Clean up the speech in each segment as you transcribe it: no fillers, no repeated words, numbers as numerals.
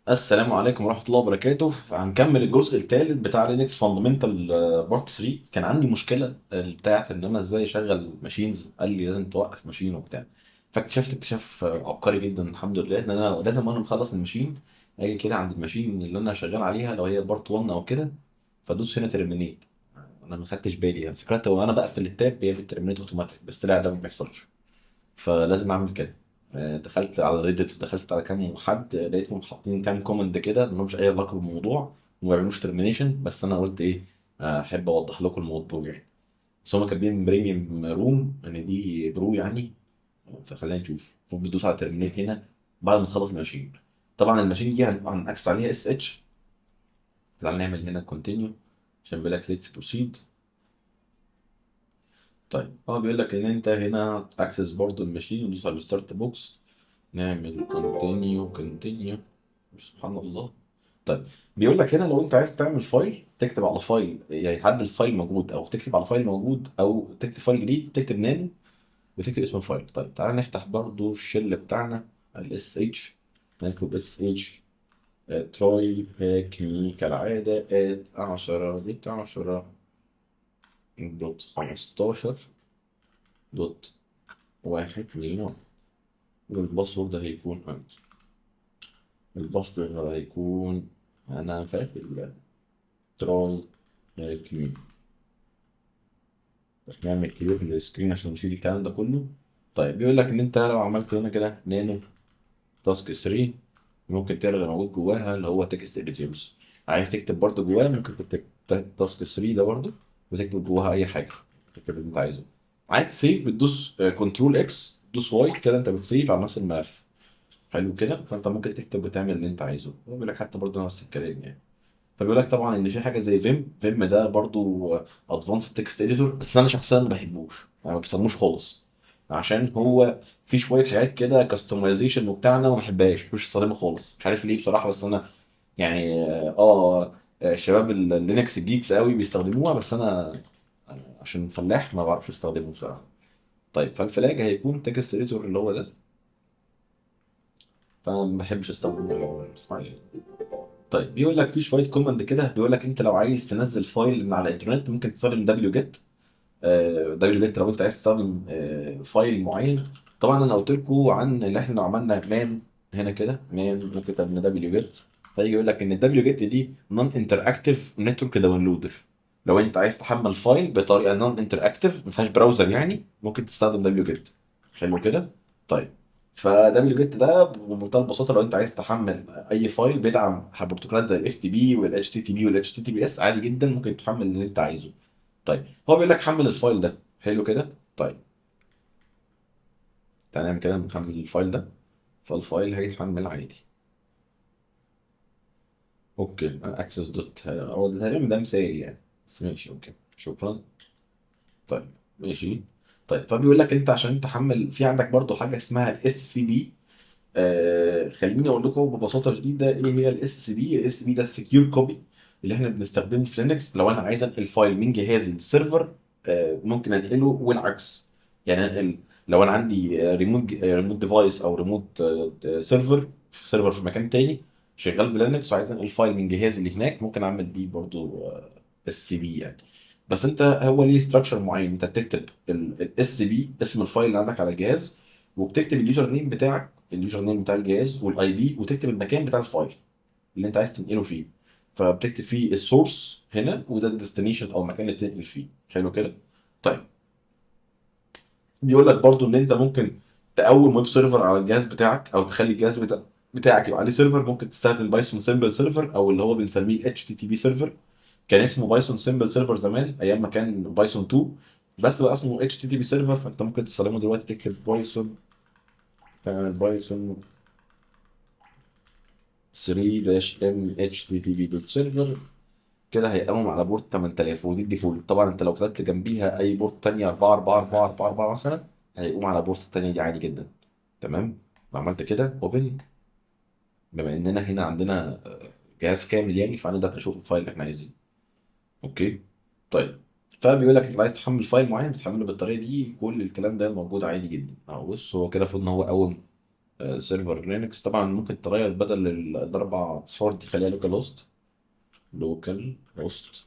السلام عليكم ورحمة الله وبركاته. هنكمل الجزء الثالث بتاع لينكس فاندمنتال بارت 3. كان عندي مشكلة بتاعت ان انا ازاي اشغل ماشينز، قال لي لازم توقف ماشين وبتاع. فاكتشفت اكتشاف عبقري جدا الحمد لله، ان انا لازم وانا مخلص الماشين اجي كده عند الماشين اللي انا شغال عليها لو هي بارت 1 او كده، فادوس هنا ترمينيت. انا ما خدتش بالي، يعني سكرت وانا بقفل التاب هي بترمينيت اوتوماتيك، بس لا ده ما بيحصلش، فلازم اعمل كده. دخلت على ريدت ودخلت على كام حد، لقيتهم حاطين كام كومنت كده ملهمش اي علاقه بالموضوع وما بيعملوش ترمينيشن، بس انا قلت ايه، احب اوضح لكم الموضوع يعني. بس هم كاتبين بريميوم روم ان دي برو يعني. فخلينا نشوف، المفروض بتدوس على ترمينيت هنا بعد ما تخلص الماشين. طبعا الماشين دي هنأكس عليها اس اتش. تعال نعمل هنا كونتينيو عشان بيقول لك ليتس بروسيد. طيب هو بيقول لك ان انت هنا اكسس برضو الماشين وندوس على الستارت بوكس، نعمل كونتينيو كونتينيو. سبحان الله. طيب بيقول لك هنا لو انت عايز تعمل فايل تكتب على فايل، يعني تعدل فايل موجود او تكتب على فايل موجود او تكتب فايل جديد، تكتب نانو وتكتب اسم الفايل. طيب تعالى نفتح برضو الشل بتاعنا الاس اتش، نكتب اس اتش تراي هاك مي كالعادة ات 10 بت 10 دوت 15 دوت 1 2 1. والباسورد هيكون عندي، الباسورد هيكون انا فاكر تراي هاك. نعمل كلير للسكرين عشان نشيل الكلام ده كله. طيب بيقول لك ان انت لو عملت هنا كده نانو تاسك 3، ممكن تلغي اللي موجود جواها اللي هو تكست اديتورز. عايز تكتب برضه جواها ممكن تكتب تاسك 3 ده برضه وتكتب جواها اي حاجه، تكتب اللي انت عايزه. عايز تسيف بتدوس كنترول اكس، تدوس واي كده انت بتسيف على نفس الملف. حلو كده، فانت ممكن تكتب وتعمل اللي انت عايزه. هو بيقول لك حتى برضه نفس الكلام يعني. فبيقول لك طبعا ان في حاجه زي فيم ده برضو ادفانس تكست اديتور، بس انا شخصيا ما بحبوش، انا ما بستخدموش خالص. عشان هو في شويه حاجات كده كاستمايزيشن وبتاع انا ما بحبهاش، مش بستخدمه خالص، مش عارف ليه بصراحه. بس انا يعني شباب اللينكس الجيكس قوي بيستخدموها، بس انا عشان فلاح ما بعرفش استخدمه بصراحه. طيب فالفلاج هيكون تكست اديتور اللي هو ده، فانا ما بحبش استخدمه. اسمع. طيب بيقول لك في شويه كوماند كده، بيقول لك انت لو عايز تنزل فايل من على الانترنت ممكن تستخدم دبليو جيت. دبليو جيت لو انت عايز تستخدم فايل معين. طبعا انا قلت لكم عن اللي احنا لو عملنا مان هنا كده، مان ممكن تعمل دبليو جيت. فيجي يقول لك ان الدبليو جيت دي نون انتر اكتيف نتورك داونلودر. لو انت عايز تحمل فايل بطريقه نون انتر اكتيف ما فيهاش براوزر يعني، ممكن تستخدم دبليو جيت. حلو كده. طيب فدبليو جيت ده بمنتهى البساطه لو انت عايز تحمل اي فايل بيدعم بروتوكولات زي الاف تي بي والاتش تي تي بي والاتش تي تي بي اس، عادي جدا ممكن تحمل اللي انت عايزه. طيب هو بيقول لك حمل الفايل ده. حلو كده. طيب تعالى نعمل كده، نحمل الفايل ده. فالفايل هيتحمل عادي. اوكي اكسس دوت، هو ده تقريبا ده مثالي يعني، بس ماشي اوكي شكرا. طيب ماشي. طيب فبيقول لك انت عشان تحمل في عندك برضو حاجه اسمها الاس سي بي. خليني اقول لكم ببساطه شديده ايه هي الاس سي بي. الاس سي بي ده السكيور كوبي اللي احنا بنستخدمه في لينكس. لو انا عايز انقل فايل من جهازي للسيرفر ممكن انقله والعكس. يعني انقل لو انا عندي ريموت ديفايس او ريموت سيرفر في مكان تاني شغال بلينكس وعايز انقل فايل من جهازي اللي هناك، ممكن اعمل بيه برضو اس سي بي يعني. بس انت هو ليه ستراكشر معين، انت بتكتب الاس سي بي اسم الفايل اللي عندك على الجهاز، وبتكتب اليوزر نيم بتاعك، اليوزر نيم بتاع الجهاز والاي بي، وتكتب المكان بتاع الفايل اللي انت عايز تنقله فيه. فبتكتب فيه السورس هنا وده الديستنيشن او المكان اللي بتنقل فيه. حلو كده. طيب بيقول لك برضو ان انت ممكن تقوم ويب سيرفر على الجهاز بتاعك او تخلي الجهاز بتاعك يبقى عليه سيرفر. ممكن تستخدم بايثون سيمبل سيرفر او اللي هو بنسميه اتش تي تي بي سيرفر. كان اسمه بايثون سيمبل سيرفر زمان ايام ما كان بايثون 2، بس بقى اسمه اتش تي تي بي سيرفر. فانت ممكن تستخدمه دلوقتي، تكتب بايثون، تعمل بايثون 3 ام اتش تي تي بي دوت سيرفر كده، هيقوم على بورت 8000 ودي الديفولت. طبعا انت لو كتبت جنبيها اي بورت تانية 4 4 4 4 4 مثلا هيقوم على بورت التانية دي عادي جدا. تمام. عملت كده اوبن. بما اننا هنا عندنا جهاز كامل يعني، فهنقدر نشوف الفايل اللي احنا عايزينه. اوكي. طيب فبيقول لك انت عايز تحمل فايل معين بتحمله بالطريقه دي، كل الكلام ده موجود عادي جدا اهو. بص هو كده المفروض ان هو قوم سيرفر لينكس طبعا ممكن تغير بدل الاربع اصفار دي خليها لوكال هوست. لوكال هوست.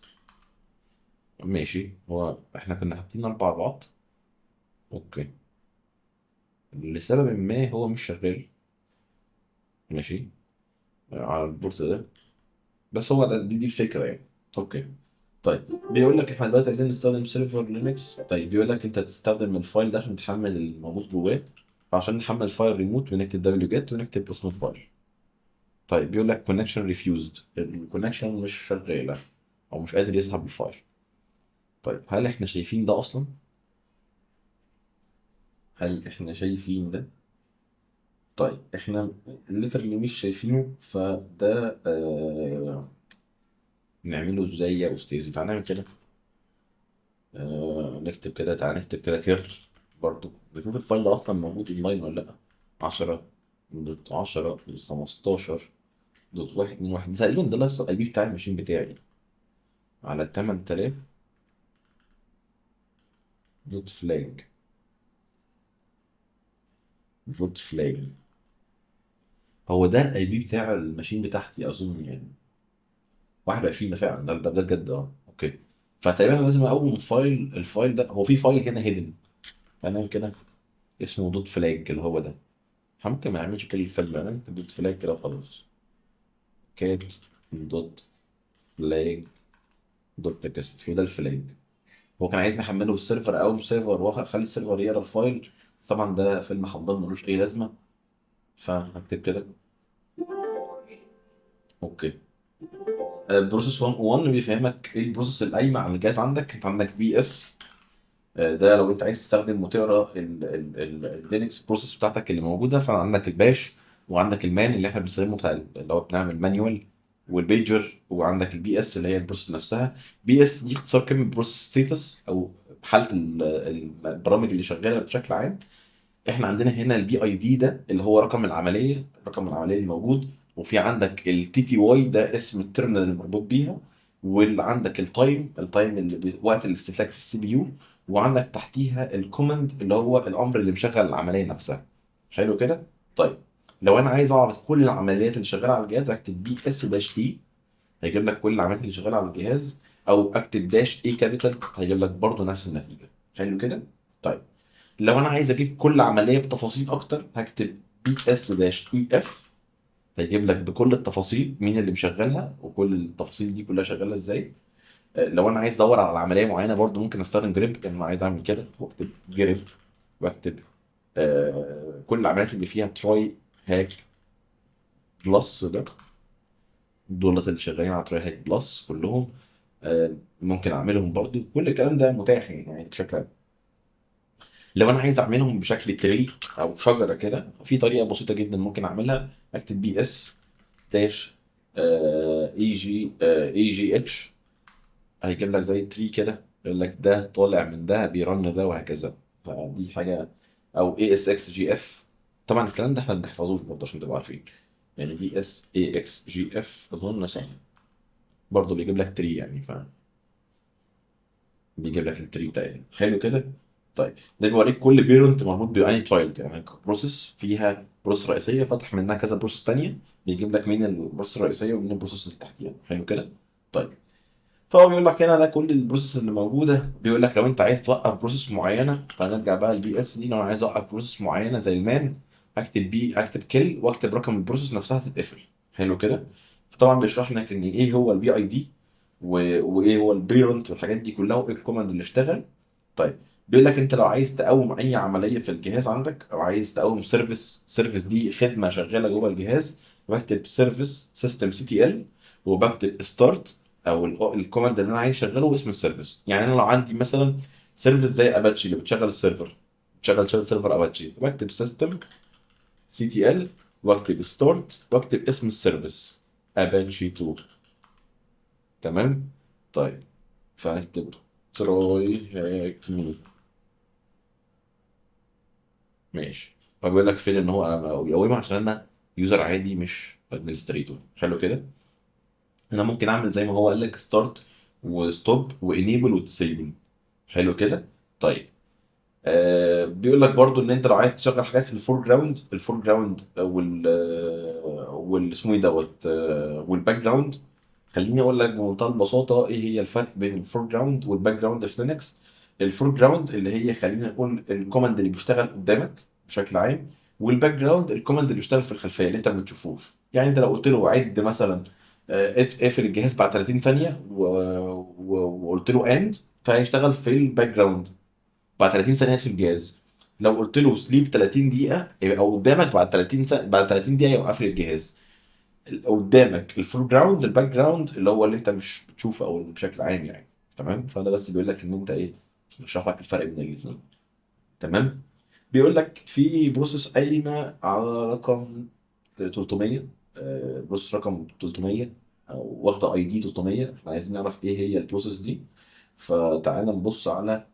ماشي، هو احنا كنا حاطين اربع بعض. اوكي. لسبب ما هو مش شغال. ماشي. على البورت ده. بس هو دي الفكره يعني. اوكي. طيب بيقول لك احنا دلوقتي عايزين نستخدم سيرفر لينكس. طيب بيقول لك انت تستخدم الفايل ده عشان تحمل الموجود جواه. عشان نحمل الفايل ريموت بنكتب wget ونكتب اسم الفايل. طيب بيقول لك كونكشن ريفيوزد، الكونكشن مش شغاله او مش قادر يسحب الفايل. طيب هل احنا شايفين ده اصلا؟ هل احنا شايفين ده؟ طيب احنا الليترلي مش شايفينه، فده نعمله ازاي يا استاذي؟ تعالى نعمل كده. نكتب كده، تعالى نكتب كده كير. برضو نشوف الفايل ده اصلا موجود اونلاين ولا لا. 10 دوت 10 15 دوت 1 2 1 تقريبا ده لسه الاي بي بتاع الماشين بتاعي على 8000 دوت فلاج. دوت فلاج. هو ده الاي بي بتاع الماشين بتاعتي اظن يعني. 21 ده فعلا، ده بجد اوكي. فتقريبا أنا لازم اقوم فايل. الفايل ده هو في فايل هنا هيدن. انا كده اسمه دوت فلاج اللي هو ده. احنا ممكن ما نعملش كده الفيلم، انا نكتب دوت فلاج كده وخلاص. كات دوت فلاج دوت تكست، ده الفلاج. هو كان عايز نحمله السيرفر او سيرفر واخلي السيرفر يقرا الفايل. بس طبعا ده فيلم حضان ملوش اي لازمه. فهكتب كده. اوكي. بروسيس 1 بيفهمك ايه البروسيس القايمه على الجهاز عندك. انت عندك بي اس. ده لو انت عايز تستخدم وتقرا اللينكس بروسيس بتاعتك اللي موجوده. فعندك الباش وعندك المان اللي احنا بنستخدمه بتاع اللي هو بنعمل مانيوال والبيجر. وعندك البي اس اللي هي البروسيس نفسها. بي اس دي اختصار كلمه بروسيس ستيتس او حاله البرامج اللي شغاله بشكل عام. احنا عندنا هنا البي اي دي ده اللي هو رقم العمليه، رقم العمليه الموجود. وفي عندك التي تي واي ده اسم التيرمينال اللي مربوط بيها. واللي عندك التايم اللي وقت الاستهلاك في السي بي يو. وعندك تحتيها الكوماند اللي هو الامر اللي مشغل العمليه نفسها. حلو كده. طيب لو انا عايز اعرف كل العمليات اللي شغاله على الجهاز اكتب بي اس داش اي. هيجيب لك كل العمليات اللي شغاله على الجهاز. او اكتب داش اي كابيتال هيجيب لك برضه نفس النتيجه. حلو كده. طيب لو انا عايز اجيب كل عمليه بتفاصيل اكتر هكتب بي اس داش اي اف. هيجيب لك بكل التفاصيل مين اللي مشغلها وكل التفاصيل دي كلها شغاله ازاي. لو انا عايز ادور على عمليه معينه برضو ممكن استخدم جريب. لان انا عايز اعمل كده واكتب جريب. واكتب كل العمليات اللي فيها تراي هاك بلس ده. دولت اللي شغالين على تراي هاك بلس كلهم. ممكن اعملهم برضو. كل الكلام ده متاح يعني بشكل عام. لو انا عايز اعملهم بشكل تري او شجره كده في طريقه بسيطه جدا ممكن اعملها. اكتب بي اس داش اي جي اتش. هيجيب لك زي تري كده يقول لك ده طالع من ده بيرن ده وهكذا. فدي حاجه. او اي اس اكس جي اف. طبعا الكلام ده احنا ما بنحفظوش برضه عشان تبقوا عارفين. يعني بي اس اي اكس جي اف اظن صح. برضه بيجيب لك تري يعني. بيجيب لك التري بتاعي حلو كده. طيب ده بيوريك كل بيرنت مربوط بأني تشايلد. يعني بروسيس فيها بروسيس رئيسيه فتح منها كذا بروسيس تانية. بيجيب لك مين البروسيس الرئيسيه ومين البروسيس اللي تحتيها. حلو كده. طيب فهو بيقول لك هنا ده كل البروسيس اللي موجوده. بيقول لك لو انت عايز توقف بروسيس معينه فنرجع بقى للبي اس دي. لو انا عايز اوقف بروسيس معينه زي المان اكتب كيل واكتب رقم البروسيس نفسها تتقفل. حلو كده. فطبعا بيشرح لك ان ايه هو البي اي دي وايه هو البيرنت والحاجات دي كلها وايه الكوماند اللي اشتغل. طيب بيقول لك انت لو عايز تقوم اي عمليه في الجهاز عندك او عايز تقوم سيرفيس دي خدمه شغاله جوه الجهاز. بكتب سيرفيس سيستم سي تي ال. وبكتب ستارت او الكوماند اللي انا عايز اشغله واسم السيرفيس. يعني انا لو عندي مثلا سيرفيس زي اباتشي اللي بتشغل السيرفر. بتشغل سيرفر اباتشي فبكتب سيستم سي تي ال. واكتب ستارت واكتب اسم السيرفيس اباتشي 2. تمام. طيب فهكتب تراي هاك مي. ماشي. فبيقول لك فين ان هو يقومها عشان انا يوزر عادي مش ادمنستريتور. حلو كده. انا ممكن اعمل زي ما هو قال لك ستارت وستوب وانيبل وديسيبل. حلو كده. طيب بيقول لك برضو ان انت لو عايز تشغل حاجات في الفور جراوند اسمه ايه دوت والباك جراوند. خليني اقول لك بمنتهى البساطه ايه هي الفرق بين الفور جراوند والباك جراوند في لينكس. الفور جراوند اللي هي خلينا نقول الكوماند اللي بيشتغل قدامك بشكل عام، والباك جراوند الكوماند اللي بيشتغل في الخلفيه اللي انت ما بتشوفوش. يعني انت لو قلت له عد مثلا اقفل الجهاز بعد 30 ثانيه وقلت له اند، فهيشتغل في الباك جراوند بعد 30 ثانيه في الجهاز. لو قلت له سليب 30 دقيقه يبقى قدامك بعد 30 بعد 30 دقيقه يبقى قافل الجهاز. قدامك الفور جراوند الباك جراوند اللي هو اللي انت مش بتشوفه او بشكل عام يعني. تمام، فده بس بيقول لك ان انت ايه، بشرح لك الفرق بين الاثنين. تمام. بيقول لك في بروسيس قايمه على رقم 300. بروسيس رقم 300 او واخده اي دي 300. احنا عايزين نعرف ايه هي البروسيس دي. فتعالى نبص على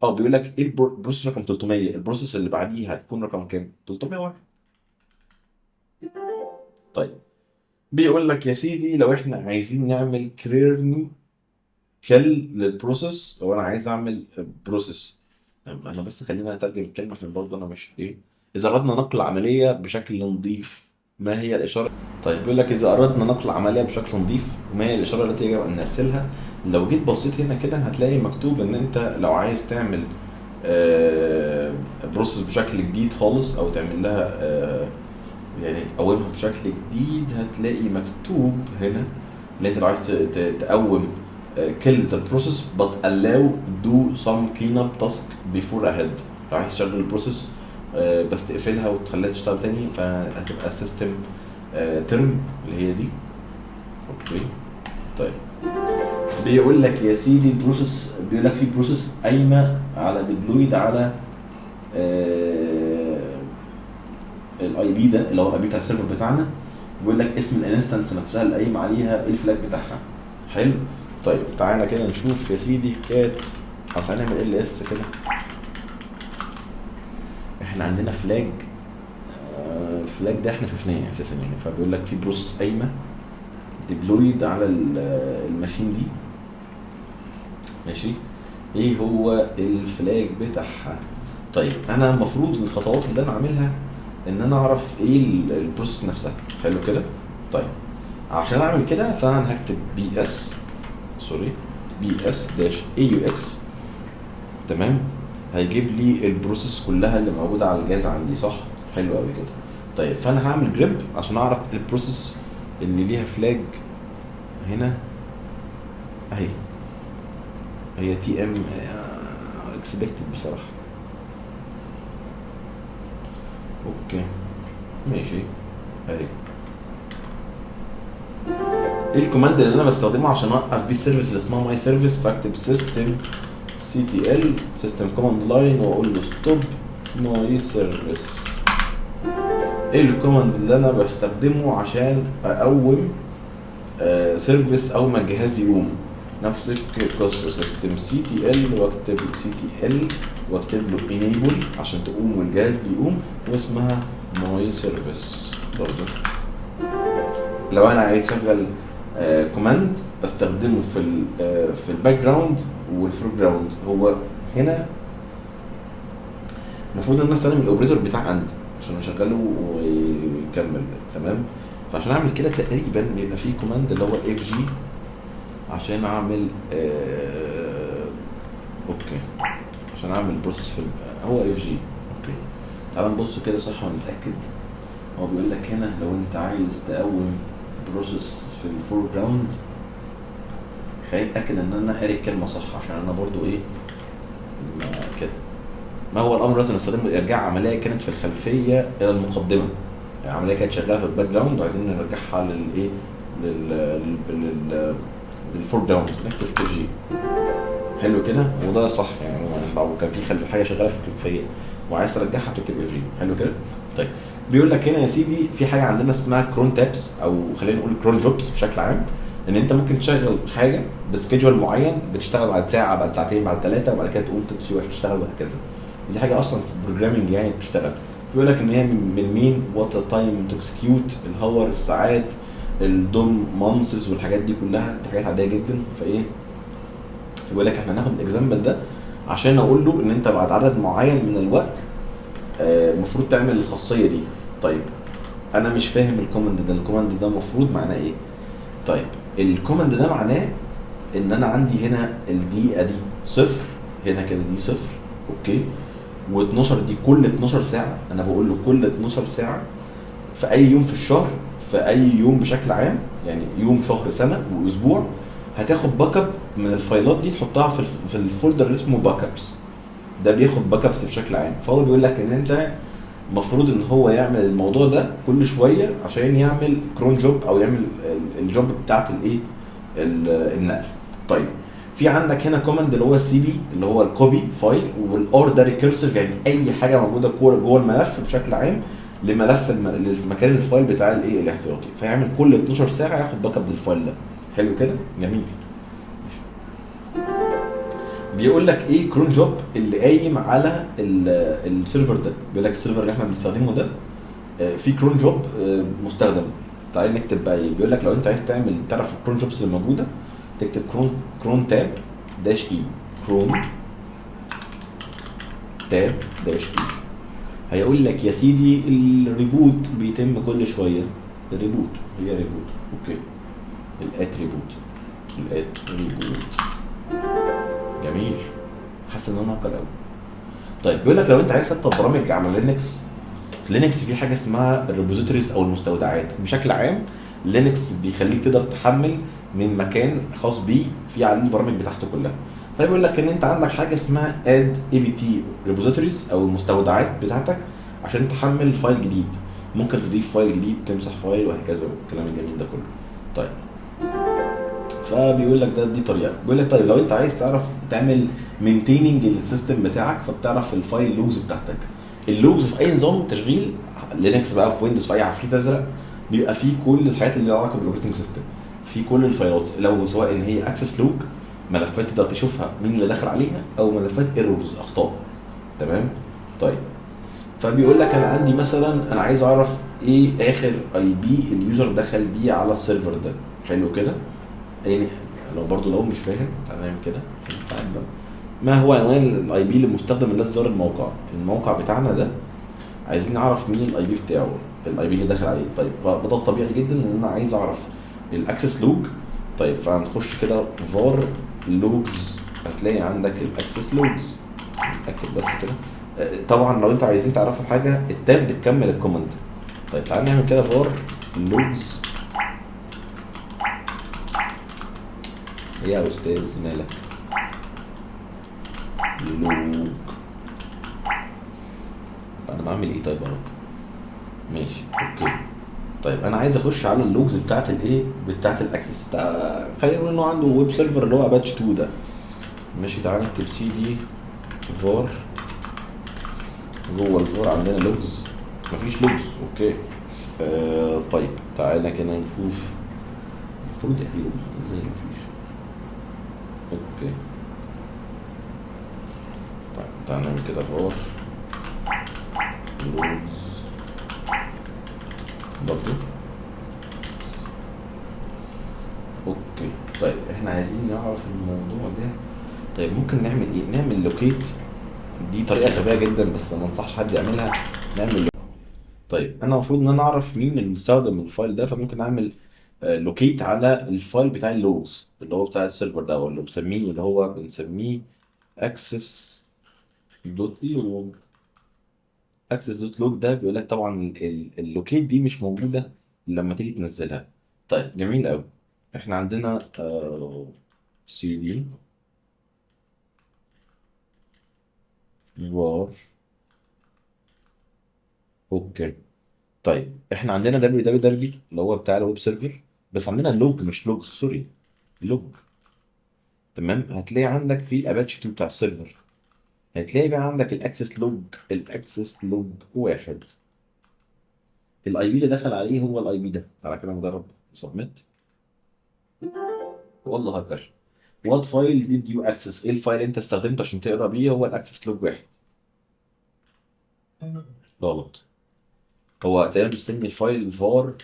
اه بيقول لك ايه البروسيس رقم 300. البروسيس اللي بعديها هتكون رقم كام؟ 301. طيب، بيقول لك يا سيدي لو احنا عايزين نعمل كيرني للبروسيس، لو انا عايز اعمل بروسيس. انا بس خلينا نترجم الكلمه عشان برضه انا مش ايه. اذا اردنا نقل عمليه بشكل نظيف، ما هي الاشاره؟ طيب بيقول لك اذا اردنا نقل عمليه بشكل نظيف، ما هي الاشاره التي يجب ان نرسلها؟ لو جيت بصيت هنا كده هتلاقي مكتوب ان انت لو عايز تعمل بروسيس بشكل جديد خالص او تعمل لها يعني تقومها بشكل جديد، هتلاقي مكتوب هنا ان انت لو عايز تقوم kill the process but allow do some cleanup task before ahead. لو عايز تشغل البروسيس بس تقفلها وتخليها تشتغل تاني، فهتبقى سيستم ترم اللي هي دي. اوكي. طيب، بيقول لك يا سيدي البروسيس، بيقول لك في بروسيس قايمه على ديبلويد على الاي بي ده اللي هو الاي بي بتاع السيرفر بتاعنا. بيقول لك اسم الانستنس نفسها اللي قايم عليها ايه الفلاج بتاعها. حلو. طيب تعالى كده نشوف يا سيدي كات. تعالى نعمل ال اس كده. احنا عندنا فلاج. الفلاج ده احنا شفناه اساسا يعني. فبيقول لك في بروسيس قايمه ديبلويد على الماشين دي. ماشي. ايه هو الفلاج بتاعها؟ طيب انا المفروض الخطوات اللي انا عاملها ان انا اعرف ايه البروسيس نفسها. حلو كده. طيب عشان اعمل كده فانا هكتب بي اس داش اي يو اكس. تمام. هيجيب لي البروسيس كلها اللي موجوده على الجهاز عندي، صح؟ حلو قوي كده. طيب فانا هعمل جريب عشان اعرف البروسيس اللي ليها فلاج هنا اهي. هي تي ام اكسبكتد بصراحه. اوكي ماشي. اهي ايه الكوماند اللي انا بستخدمه عشان اوقف بيه السيرفيس اللي اسمها ماي سيرفيس؟ فاكتب سيستم سي تي ال سيستم كوماند لاين واقول له ستوب ماي سيرفيس. ايه الكوماند اللي انا بستخدمه عشان اقوم سيرفيس اول ما الجهاز يقوم؟ نفس القصه، سيستم سي تي ال واكتب سي تي ال واكتب له انيبل عشان تقوم والجهاز بيقوم، واسمها ماي سيرفيس برضه. لو انا عايز اشغل كوماند بستخدمه في الباك جراوند والفور جراوند. هو هنا المفروض ان انا استخدم الاوبريتور بتاع اند عشان اشغله ويكمل. تمام. فعشان اعمل كده تقريبا بيبقى فيه كوماند اللي هو اف جي عشان اعمل اوكي عشان اعمل بروسيس في هو اف جي. اوكي تعال نبص كده صح ونتاكد. هو بيقول لك هنا لو انت عايز تقوم بروسيس في الفور جراوند، خليني اتاكد ان انا قاري الكلمه صح عشان انا برضو ايه كده. ما هو الامر لازم نستخدمه ارجاع عمليه كانت في الخلفيه الى المقدمه. يعني عمليه كانت شغاله في الباك جراوند وعايزين نرجعها للايه للفور جراوند. نكتب اف جي. حلو كده. وده صح يعني لو كان في حاجه شغاله في الخلفيه وعايز ترجعها بتكتب اف جي. حلو كده. طيب بيقول لك هنا يا سيدي في حاجه عندنا اسمها كرون تابس او خلينا نقول كرون جوبس بشكل عام. ان انت ممكن تشغل حاجه بسكيدجول معين بتشتغل بعد ساعه بعد ساعتين بعد ثلاثه وبعد كده تقوم تطفي وتشتغل وهكذا. دي حاجه اصلا في البروجرامنج يعني بتشتغل. بيقول لك ان هي من مين وات تايم تو اكسكيوت الهور الساعات الدوم مانسز والحاجات دي كلها. دي حاجات عاديه جدا. فايه بيقول لك احنا هناخد الاكزامبل ده عشان اقول له ان انت بعد عدد معين من الوقت المفروض تعمل الخاصيه دي. طيب انا مش فاهم الكوماند ده المفروض معناه ايه؟ طيب الكوماند ده معناه ان انا عندي هنا الدقيقه دي صفر، هنا كده دي صفر، اوكي، و12 دي كل 12 ساعه، انا بقول له كل 12 ساعه في اي يوم في الشهر، في اي يوم بشكل عام، يعني يوم شهر سنه واسبوع، هتاخد باك اب من الفايلات دي تحطها في الفولدر اللي اسمه باك ابس. ده بياخد باك ابس بشكل عام. فهو بيقول لك ان انت المفروض ان هو يعمل الموضوع ده كل شويه عشان يعمل كرون جوب او يعمل الجوب بتاعت الايه، النقل. طيب في عندك هنا كوماند اللي هو السي بي اللي هو الكوبي فايل، والار ده ريكيرسيف، يعني اي حاجه موجوده جوه الملف بشكل عام لملف لمكان الفايل بتاع الايه الاحتياطي، فيعمل كل 12 ساعه ياخد باك اب للفايل ده. حلو كده، جميل. بيقول لك ايه الكرون جوب اللي قايم على السيرفر ده. بيقول لك السيرفر اللي احنا بنستخدمه ده في كرون جوب مستخدم. تعال نكتب بقى ايه. بيقول لك لو انت عايز تعرف الكرون جوبز اللي موجوده، تكتب كرون تاب داش اي، كرون تاب داش اي. هيقول لك يا سيدي الريبوت بيتم كل شويه. الريبوت هي ريبوت، اوكي، الاتريبوت، الاتريبوت، جميل. حاسس ان انا هقل قوي. طيب بيقول لك لو انت عايز تسطب برامج على لينكس في حاجه اسمها الريبوزيتوريز او المستودعات. بشكل عام لينكس بيخليك تقدر تحمل من مكان خاص بيه في عليه البرامج بتاعته كلها. فبيقول لك ان انت عندك حاجه اسمها اد اي بي تي ريبوزيتوريز او المستودعات بتاعتك عشان تحمل فايل جديد. ممكن تضيف فايل جديد، تمسح فايل، وهكذا، والكلام الجميل ده كله. طيب فبيقول لك دي طريقه. بيقول لك طيب لو انت عايز تعرف تعمل مينتيننج للسيستم بتاعك، فبتعرف الفايل لوجز بتاعتك. اللوجز في اي نظام تشغيل، لينكس بقى، في ويندوز، في اي عفريت ازرق، بيبقى فيه كل الحاجات اللي لها علاقه بالاوبريتنج سيستم، في كل الفايلات، لو سواء ان هي اكسس لوج، ملفات تقدر تشوفها مين اللي داخل عليها، او ملفات ايرورز، اخطاء. تمام. طيب فبيقول لك انا عندي مثلا، انا عايز اعرف ايه اخر اي بي اليوزر دخل بيه على السيرفر ده. حلو كده. يعني لو مش فاهم تعالى نعمل كده ساعات بقى. ما هو عنوان الاي بي المستخدم الذي زار الموقع بتاعنا ده. عايزين نعرف مين الاي بي بتاعه، الاي بي اللي داخل عليه. طيب فده طبيعي جدا ان انا عايز اعرف الاكسس لوج. طيب فهنخش كده فار لوجز، هتلاقي عندك الاكسس لوجز. نتاكد بس كده. طبعا لو انتوا عايزين تعرفوا حاجه، التاب بتكمل الكومنت. طيب تعال نعمل كده فار لوجز. يا استاذ مالك لوج؟ انا بعمل ايه؟ طيب ارد. ماشي اوكي. طيب انا عايز اخش على اللوجز بتاعت الايه، بتاعت الاكسس بتاع، خلينا نقول انه عنده ويب سيرفر اللي هو اباتش 2 ده. ماشي تعالى نكتب سي دي فار. جوه الفار عندنا لوجز؟ مفيش لوجز، اوكي. طيب تعالى كده نشوف. المفروض يبقى في لوجز، ازاي مفيش؟ اوكي. طيب تعالى نعمل كده فار لوجز برضه. اوكي. طيب احنا عايزين نعرف الموضوع ده. طيب ممكن نعمل ايه؟ نعمل لوكيت. دي طريقه غبيه جدا بس ما انصحش حد يعملها. نعمل طيب انا المفروض ان انا اعرف مين اللي مستخدم الفايل ده، فممكن اعمل لوكيت على الفايل بتاع اللوجز اللي هو بتاع السيرفر ده، او اللي بنسميه اكسس دوت لوج. اكسس دوت لوج ده بيقول لك طبعا اللوكيت دي مش موجوده لما تيجي تنزلها. طيب جميل قوي. احنا عندنا سي دي فار. اوكي. طيب احنا عندنا www اللي هو بتاع الويب سيرفر، بس عندنا لوج مش لوج، سوري، لوج. تمام. هتلاقي عندك في الاباتشي 2 بتاع السيرفر، هتلاقي بقى عندك الاكسس لوج واحد. الاي بي اللي دخل عليه هو الاي بي ده. على كده نجرب سبميت. والله هكر. وات فايل ديد يو اكسس؟ ايه الفايل انت استخدمته عشان تقرا بيه؟ هو الاكسس لوج واحد. غلط. هو تقريبا بيسمي الفايل var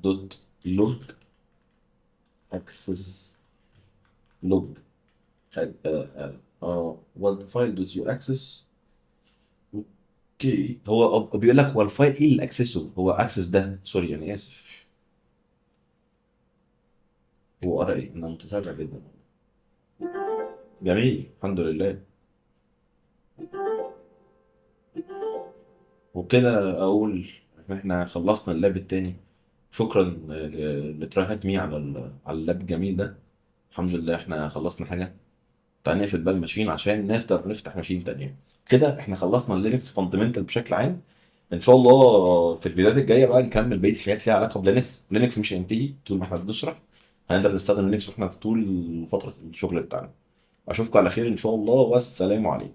دوت لوج اكسس لوج. what file did you access. اوكي، هو بيقول لك هو الفايل ايه اللي اكسسه، هو اكسس ده، سوري انا اسف. هو قرا ايه؟ انا متسرع جدا. جميل، الحمد لله. وكده اقول إن احنا خلصنا اللاب التاني. شكرا لتراي هاك مي على على اللاب الجميل ده. الحمد لله احنا خلصنا حاجه. تعال نقفل بقى الماشين عشان نقدر نفتح ماشين تانية. كده احنا خلصنا اللينكس فاندمنتال بشكل عام. ان شاء الله في الفيديوهات الجايه بقى نكمل بقيه الحاجات ليها علاقه بلينكس. لينكس مش هينتهي طول ما احنا بنشرح. هنقدر نستخدم لينكس واحنا طول فتره الشغل بتاعنا. اشوفكم على خير ان شاء الله، والسلام عليكم.